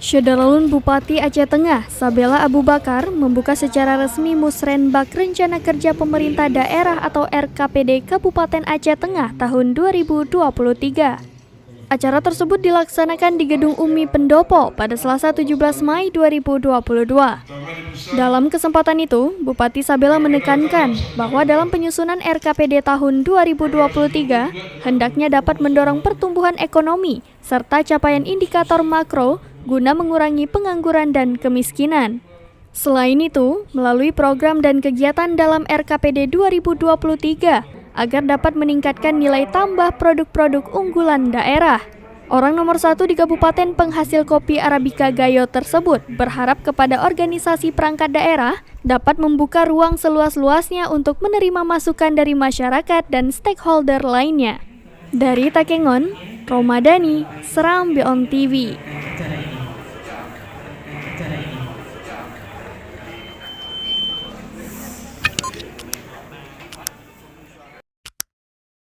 Syederalun Bupati Aceh Tengah, Sabela Abu Bakar, membuka secara resmi Musrenbak Rencana Kerja Pemerintah Daerah atau RKPD Kabupaten Aceh Tengah tahun 2023. Acara tersebut dilaksanakan di Gedung Umi Pendopo pada Selasa 17 Mei 2022. Dalam kesempatan itu, Bupati Sabela menekankan bahwa dalam penyusunan RKPD tahun 2023, hendaknya dapat mendorong pertumbuhan ekonomi serta capaian indikator makro guna mengurangi pengangguran dan kemiskinan. Selain itu, melalui program dan kegiatan dalam RKPD 2023, agar dapat meningkatkan nilai tambah produk-produk unggulan daerah. Orang nomor 1 di Kabupaten penghasil kopi Arabica Gayo tersebut berharap kepada organisasi perangkat daerah dapat membuka ruang seluas-luasnya untuk menerima masukan dari masyarakat dan stakeholder lainnya. Dari Takengon, Romadani, Seram Beyond TV.